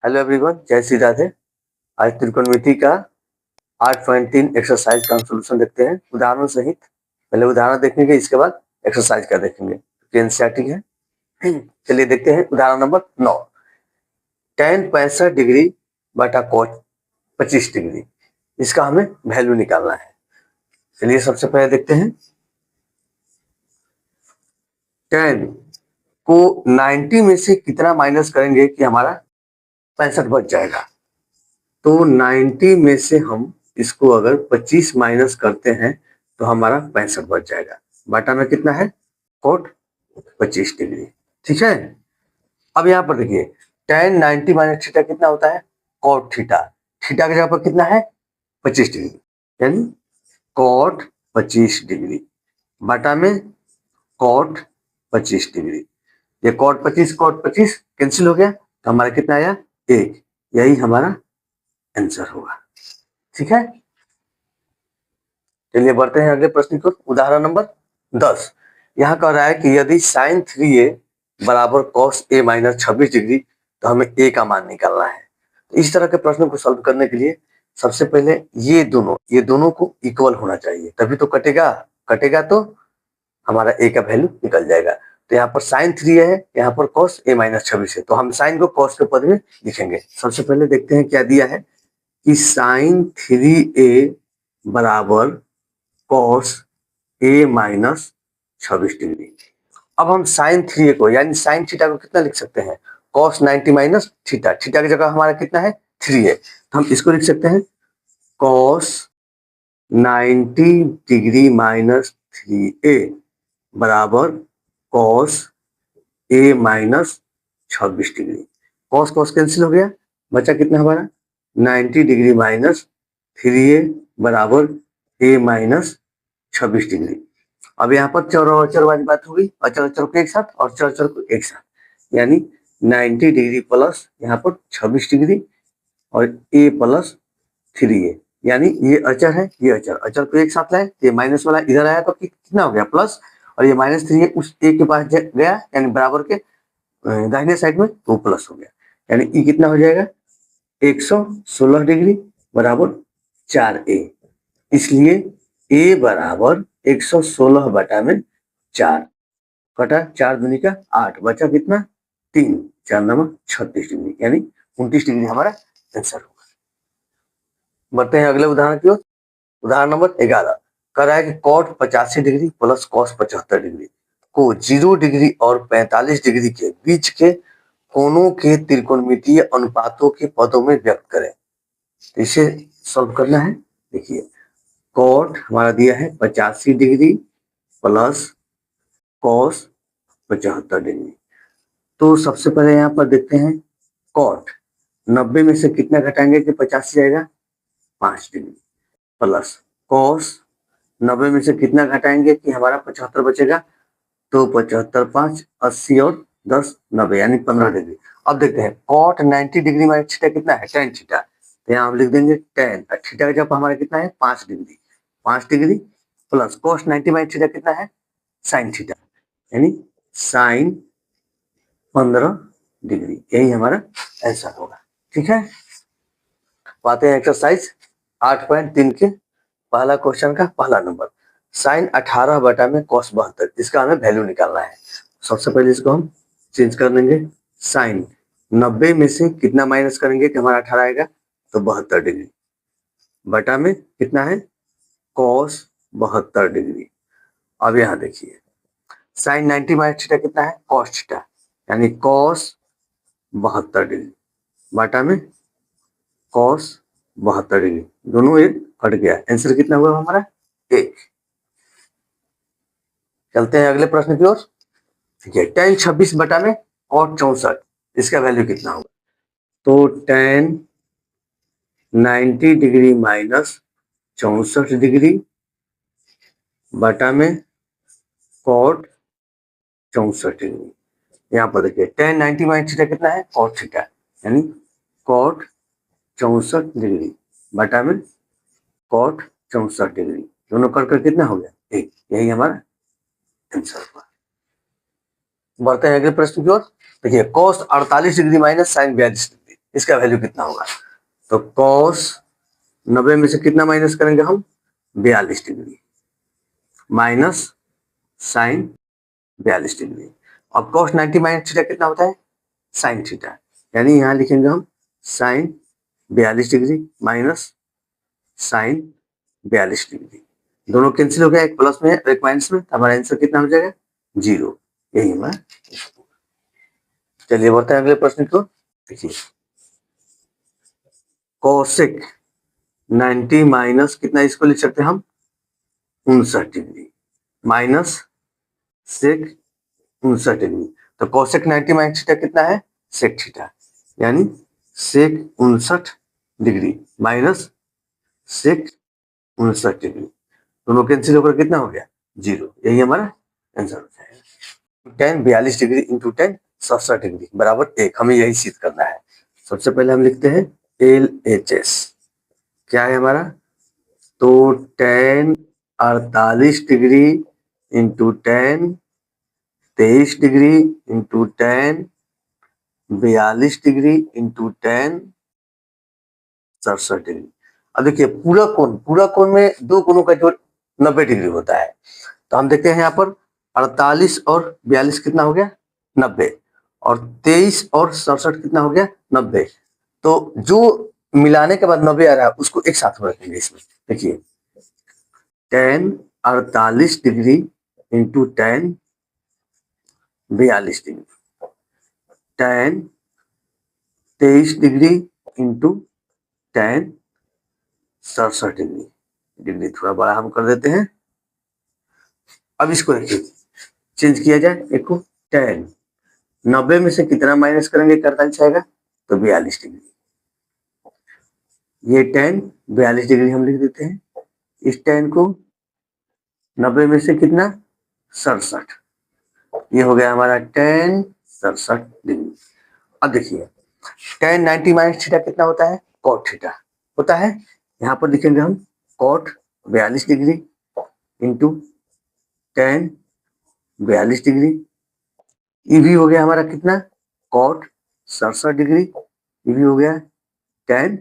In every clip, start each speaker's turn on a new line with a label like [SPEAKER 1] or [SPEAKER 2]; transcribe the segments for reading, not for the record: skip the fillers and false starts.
[SPEAKER 1] Hello everyone, जय श्री राधे। आज त्रिकोणमिति का 8.3 एक्सरसाइज का हम सोल्यूशन देखते हैं उदाहरण सहित। पहले उदाहरण देखेंगे, इसके बाद एक्सरसाइज का देखेंगे। एनसीईआरटी है। चलिए देखते हैं उदाहरण नंबर 9। tan 65 डिग्री बटा cos 25 डिग्री, इसका हमें वैल्यू निकालना है। चलिए सबसे पहले देखते हैं। tan को 90 में से कितना माइनस करेंगे कि हमारा 65 बच जाएगा। तो 90 में से हम इसको अगर 25 माइनस करते हैं तो हमारा 65 बच जाएगा। बटा में कितना है? cot 25 degree. ठीक है। अब यहाँ पर देखिए tan 90 माइनस थीटा कितना होता है? cot theta. थीटा की जगह पर कितना है? 25 डिग्री, यानी cot 25 डिग्री बटा में cot 25 डिग्री। ये cot 25 कैंसिल हो गया तो हमारा कितना आया? 1। यही हमारा आंसर होगा। ठीक है। चलिए बढ़ते हैं अगले प्रश्न को। उदाहरण नंबर 10। यहाँ कह रहा है कि यदि sin 3a बराबर cos a माइनस 26 डिग्री तो हमें a का मान निकालना है। तो इस तरह के प्रश्नों को सॉल्व करने के लिए सबसे पहले ये दोनों को इक्वल होना चाहिए, तभी तो कटेगा तो हमारा a का वैल्यू निकल जाएगा। तो यहाँ पर sin 3a है, यहाँ पर cos a माइनस 26 है, तो हम sin को cos के पद में लिखेंगे। सबसे पहले देखते हैं क्या दिया है कि sin 3a बराबर cos a माइनस 26 डिग्री। अब हम sin 3a को यानी sin थीटा को कितना लिख सकते हैं? cos 90 minus theta. थीटा की जगह हमारा कितना है? 3 है, तो हम इसको लिख सकते हैं cos 90 डिग्री माइनस 3a बराबर cos a minus 26 degree. cos cancel हो गया, बचा कितना हमारा? 90 डिग्री माइनस 3a बराबर a माइनस 26 डिग्री। अब यहाँ पर चर और अचर वाली बात होगी, अचर को एक साथ और चर को एक साथ, यानी 90 डिग्री प्लस यहाँ पर 26 डिग्री और a प्लस 3a, यानी ये अचर है, ये अचर को एक साथ लाए, ये माइनस वाला इधर आया तो कितना हो गया? प्लस, और ये माइनस 3a उस a के पास गया यानी बराबर के दाहिने साइड में, तो प्लस हो गया, यानी e कितना हो जाएगा? 116 डिग्री बराबर 4a। इसलिए a बराबर 116 बटा में 4, कटा 4 दूनी का 8, बचा कितना? 3, 4 नंबर 36 डिग्री, यानी 29 डिग्री हमारा आंसर होगा। बढ़ते हैं अगले उदाहरण की ओर। उदाहरण नंबर 11 कह रहा है कि cot 85 degree plus cos 75 degree को 0 डिग्री और 45 डिग्री के बीच के कोणों के त्रिकोणमितीय अनुपातों के पदों में व्यक्त करें। तो इसे सॉल्व करना है। देखिए cot हमारा दिया है 85 डिग्री प्लस cos 75 डिग्री। तो सबसे पहले यहाँ पर देखते हैं cot 90 में से कितना घटाएंगे कि 85 जाएगा? 5 डिग्री, प्लस cos 90 में से कितना घटाएंगे कि हमारा 75 बचेगा? तो 75 5 80 और 10 90, यानी 15 डिग्री। अब देखते हैं cot 90 डिग्री माइनस थीटा कितना है? tan theta. तो यहाँ हम लिख देंगे tan, थीटा का जब हमारा कितना है? 5 degree, 5 degree plus cos 90 minus theta कितना है? sin थीटा, यानी sin 15 डिग्री। यही हमारा आंसर होगा। ठीक है। पाते हैं एक्सरसाइज 8.3 के पहला क्वेश्चन का पहला नंबर। sin 18 बटा में cos 72, इसका हमें वैल्यू निकालना है। सबसे पहले इसको हम चेंज कर लेंगे। sin 90 में से कितना माइनस करेंगे कि हमारा 18 आएगा? तो 72 डिग्री, बटा में कितना है? cos 72 degree. अब यहाँ देखिए sin 90 माइनस थीटा कितना है? cos थीटा, यानी cos 72 डिग्री बटा में cos 72 डिग्री, दोनों एक कट गया। आंसर कितना हुआ हमारा? 1। चलते हैं अगले प्रश्न की ओर। ठीक है, tan 26 बटा में cot 64, इसका वैल्यू कितना होगा? तो tan 90 डिग्री माइनस 64 डिग्री बटा में cot 64 डिग्री। यहाँ पर देखिए tan 90 माइनस थीटा कितना है? cot थीटा, यानी cot 64 डिग्री बटा में cot 64 डिग्री, दोनों कर कितना हो गया? 1। यही हमारा आंसर हुआ। बढ़ते हैं अगले प्रश्न की ओर। देखिए cos 48 degree minus sin 42 degree, इसका वैल्यू कितना होगा। तो कॉस 90 में से कितना माइनस करेंगे हम, 42 डिग्री, माइनस साइन 42 डिग्री। और कॉस 90 माइनस थीटा कितना होता है, साइन थीटा, यानी यहाँ लिखेंगे हम sine 42 degree minus sine 42 degree. दोनों कैंसिल हो गया, एक प्लस में एक माइनस में, हमारा आंसर कितना हो जाएगा, 0। यही हमारा। चलिए बढ़ते हैं अगले प्रश्न को। देखिए कोसेक 90 माइनस कितना, इसको लिख सकते हैं हम 59 डिग्री, माइनस सेक 59 डिग्री। तो कोसेक 90 माइनस थीटा कितना है, सेक थीटा, यानी सेक 59 डिग्री माइनस सेक 59 डिग्री। दोनों कैंसिल होकर कितना हो गया, 0। यही हमारा आंसर हो जाएगा। 10 42 डिग्री इंटू 10 67 डिग्री बराबर 1, हमें यही सिद्ध करना है। सबसे पहले हम लिखते हैं LHS, क्या है हमारा, तो 10 48 degree into 10 23 degree into 10 42 degree into 10 67 degree. अब देखिए पूरा कोण में दो कोणों का जोड़ 90 डिग्री होता है। तो हम देखते हैं यहाँ पर 48 और 42 कितना हो गया, 90, और 23 और 67 कितना हो गया, 90। तो जो मिलाने के बाद 90 आ रहा है उसको एक साथ में रखेंगे इसमें। देखिए 10 48 degree into 10 42 degree, 10 23 degree into 10 67 degree. Degree थोड़ा बड़ा हम कर देते हैं। अब इसको देखिए चेंज किया जाए, देखो 10 90 में से कितना माइनस करेंगे, 48 आएगा, तो 42 डिग्री। ये 10 42 डिग्री हम लिख देते हैं। इस 10 को 90 में से कितना, 67, ये हो गया हमारा 10 67 डिग्री। अब देखिए 10 90 माइनस थीटा कितना होता है, कॉट थीटा होता है। यहाँ पर लिखेंगे हम कॉट 42 डिग्री इंटू 10 42 डिग्री। ये भी हो गया हमारा कितना, कॉट 67 डिग्री, ये भी हो गया 10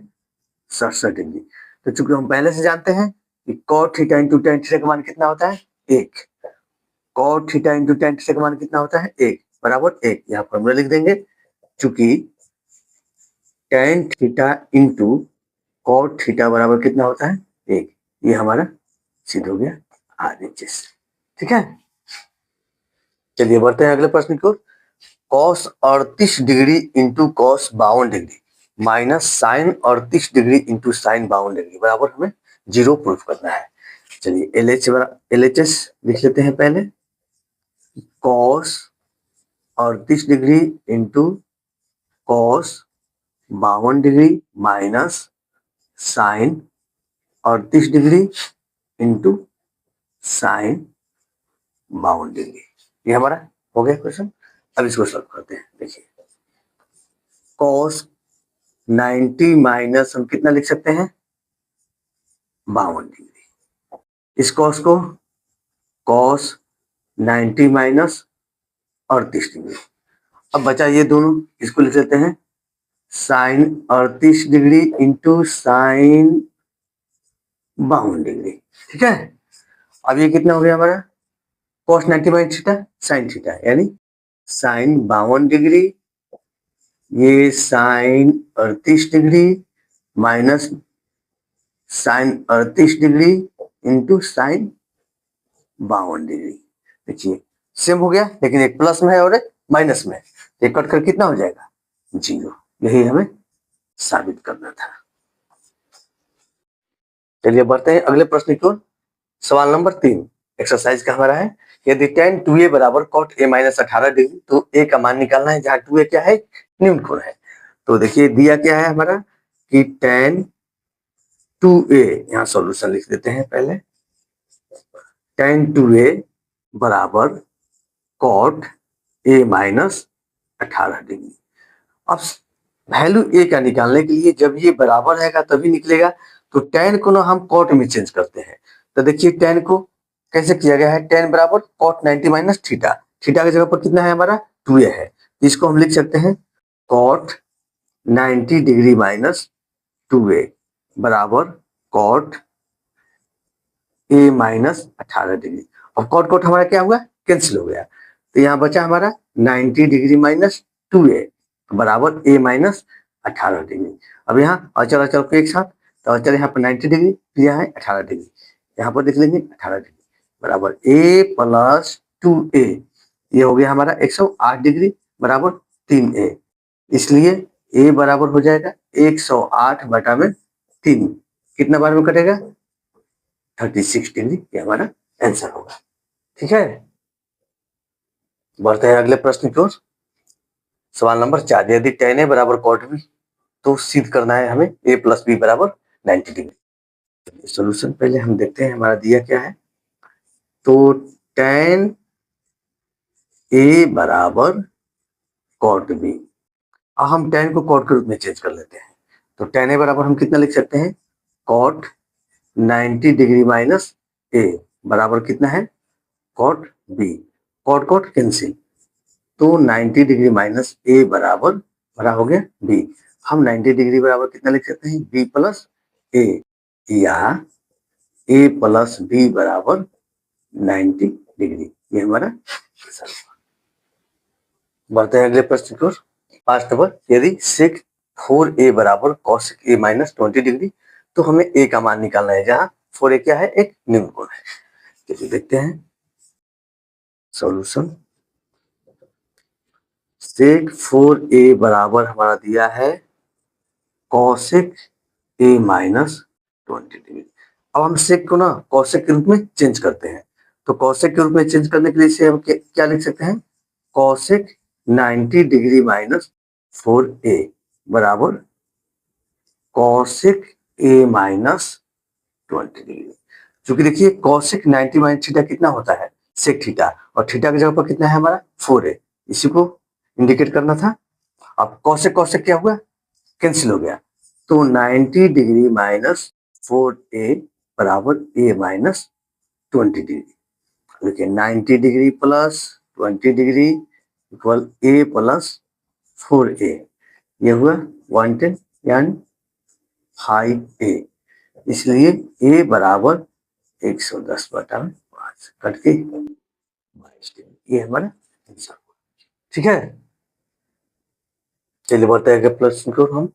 [SPEAKER 1] 67 डिग्री। तो चूंकि हम पहले से जानते हैं कि cot theta into tan theta का मान कितना होता है, 1। Cot theta into tan theta का मान कितना होता है, 1 बराबर 1। यहाँ फॉर्मूला लिख देंगे, चूंकि tan theta into cot theta बराबर कितना होता है, 1। ये हमारा सिद्ध हो गया RHS। ठीक है, चलिए बढ़ते हैं अगले प्रश्न की ओर। Cos 38 degree into cos 52 degree minus sine 38 degree into sine 52 degree बराबर हमें 0 प्रूफ करना है। चलिए LHS लिख लेते हैं पहले। Cos 38 degree into cos 52 degree minus sine 38 degree into sine 52 degree. ये हमारा हो गया क्वेश्चन। अब इसको सॉल्व करते हैं। देखिए कॉस 90 माइनस हम कितना लिख सकते हैं, 52 डिग्री। इस कॉस को कॉस 90 माइनस 38 डिग्री। अब बचा ये दोनों, इसको लिख लेते हैं sine 38 degree into sine 52 degree. ठीक है, अब ये कितना हो गया हमारा, cos 90 minus theta sine theta, यानी साइन 52 डिग्री, ये sine 38 degree minus sine 38 degree into sine 52 degree. देखिए सेम हो गया, लेकिन एक प्लस में है और एक माइनस में है। ये कट कर कितना हो जाएगा, 0। यही हमें साबित करना था। चलिए बढ़ते हैं अगले प्रश्न की ओर। सवाल नंबर 3 एक्सरसाइज का हमारा है, यदि tan 2a बराबर cot a माइनस 18 डिग्री, तो a का मान निकालना है, जहां 2a क्या है, न्यून कोण है। तो देखिए दिया क्या है हमारा कि tan 2a, यहाँ सॉल्यूशन लिख देते हैं पहले। tan 2a बराबर cot a माइनस 18 डिग्री। अब वैल्यू a का निकालने के लिए जब ये बराबर रहेगा तभी निकलेगा, तो tan को ना हम cot में चेंज करते हैं। तो देखिए tan को कैसे किया गया है, tan बराबर cot 90 माइनस थीटा, थीटा की जगह पर कितना है हमारा 2a है, इसको हम लिख सकते हैं cot 90 डिग्री माइनस 2a बराबर कॉट ए माइनस 18 डिग्री। अब कॉट कॉट हमारा क्या हुआ, कैंसिल हो गया, तो यहाँ बचा हमारा 90 डिग्री माइनस 2a बराबर ए माइनस 18 डिग्री। अब यहाँ अचल अचल को एक साथ, तो अचल यहाँ पर 90 डिग्री, फिर यहाँ है 18 डिग्री, यहाँ पर देख लेंगे 18 डिग्री बराबर ए प्लस 2a, ये हो गया हमारा 108 डिग्री बराबर 3a। इसलिए a बराबर हो जाएगा 108 बटा में 3, कितना बार में कटेगा 36 डिग्री, ये हमारा आंसर होगा। ठीक है, बढ़ते हैं अगले प्रश्न की ओर। सवाल नंबर 4, यदि tan a बराबर cot b तो सिद्ध करना है हमें a प्लस बी बराबर 90 डिग्री। सोल्यूशन पहले हम देखते हैं हमारा दिया क्या है। तो tan a बराबर cot b, अब हम tan को cot के रूप में चेंज कर लेते हैं। तो tan a बराबर हम कितना लिख सकते हैं, cot 90 डिग्री माइनस a बराबर कितना है cot b, cot cot cancel, तो 90 डिग्री माइनस a बराबर बड़ा हो गया b। हम 90 डिग्री बराबर कितना लिख सकते हैं, b प्लस a, या a प्लस b बराबर 90 डिग्री, ये हमारा आंसर। बढ़ते हैं अगले प्रश्न की ओर। 5 नंबर, यदि sec 4a बराबर cosec a माइनस 20 डिग्री तो हमें a का मान निकालना है, जहां 4a क्या है, एक निम्न कोण है। चलिए देखते हैं सॉल्यूशन। sec 4a बराबर हमारा दिया है cosec a माइनस 20 डिग्री। अब हम sec को ना cosec के रूप में चेंज करते हैं, तो cosec के रूप में चेंज करने के लिए इसे हम क्या लिख सकते हैं, cosec 90 डिग्री माइनस 4a बराबर cosec a माइनस 20 डिग्री। क्योंकि देखिए cosec 90 माइनस थीटा कितना होता है, sec थीटा, और थीटा की जगह पर कितना है हमारा 4a, इसी को इंडिकेट करना था। अब cosec cosec क्या हुआ, कैंसिल हो गया, तो 90 डिग्री माइनस 4a बराबर a माइनस 20 डिग्री। देखिए 90 degree plus 20 degree equal a plus 4a, ये हुआ 110 यानी 5a, इसलिए a बराबर 110 बटा 5 कट के 22 डिग्री, ये हमारा आंसर हुआ। ठीक है, चलिए बढ़ते हैं प्रश्न को। हम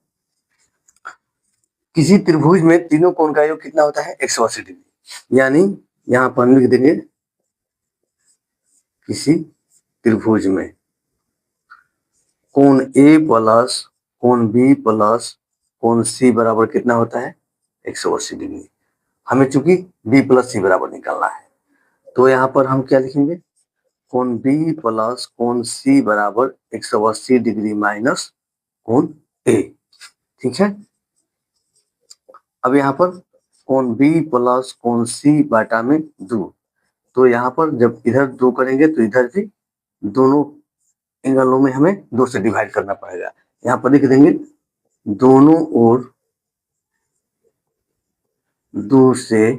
[SPEAKER 1] किसी त्रिभुज में तीनों कोण का योग कितना होता है, 180 डिग्री, यानी यहाँ पर हम लिख देंगे किसी त्रिभुज में कोण ए प्लस कोण बी प्लस कोण सी बराबर कितना होता है, 180 डिग्री। हमें चूंकि बी प्लस सी बराबर निकालना है, तो यहाँ पर हम क्या लिखेंगे, कोण बी प्लस कोण सी बराबर 180 डिग्री माइनस कोण ए। ठीक है, अब यहाँ पर कोण बी प्लस कोण सी बटा में 2, तो यहाँ पर जब इधर 2 करेंगे तो इधर भी दोनों एंगलों में हमें 2 से डिवाइड करना पड़ेगा। यहाँ पर लिख देंगे दोनों ओर 2 से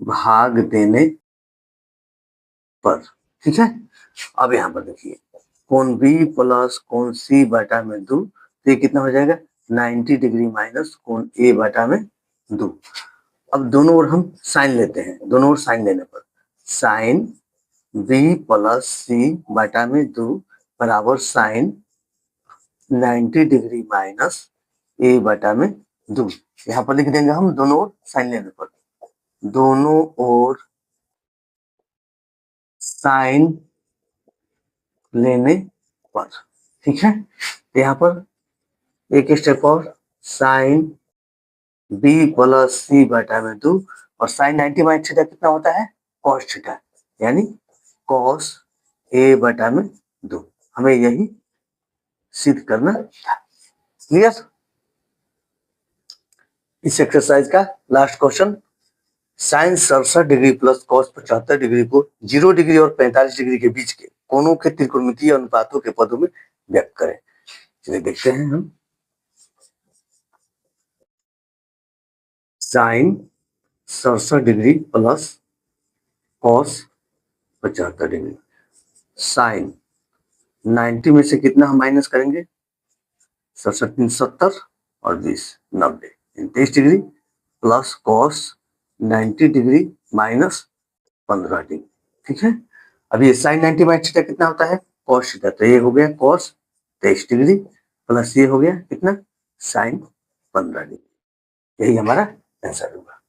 [SPEAKER 1] भाग देने पर। ठीक है, अब यहाँ पर देखिए कोण बी प्लस कोण सी बटा में 2, तो ये कितना हो जाएगा 90 डिग्री माइनस कोण ए बटा में 2। अब दोनों ओर हम साइन लेते हैं, दोनों ओर साइन लेने पर साइन बी प्लस सी बटा में 2 बराबर साइन 90 डिग्री माइनस ए बटा में 2। यहाँ पर लिख देंगे हम दोनों ओर साइन लेने पर, दोनों ओर साइन लेने पर। ठीक है, यहाँ पर एक स्टेप और साइन बी प्लस सी बटा में 2, और साइन 90 माइनस थीटा कितना होता है, कॉस थीटा, यानी कॉस ए बटा में 2। हमें यही सिद्ध करना था। क्लियर, इस एक्सरसाइज का last question, sine 67 degree plus cos 75 degree को 0 डिग्री और 45 डिग्री के बीच के कोणों के त्रिकोणमितीय अनुपातों के पदों में व्यक्त करें। चलिए देखते हैं हम। Sine 67 degree plus cos 75 degree, sine 90 में से कितना हम माइनस करेंगे, 67 3 70 और 20 90, 23 degree plus cos 90 degree minus 15 degree. ठीक है, अब ये साइन 90 माइनस थीटा कितना होता है, कॉस थीटा, तो ये हो गया कॉस 23 डिग्री प्लस ये हो गया कितना, साइन 15 डिग्री। यही हमारा आंसर होगा।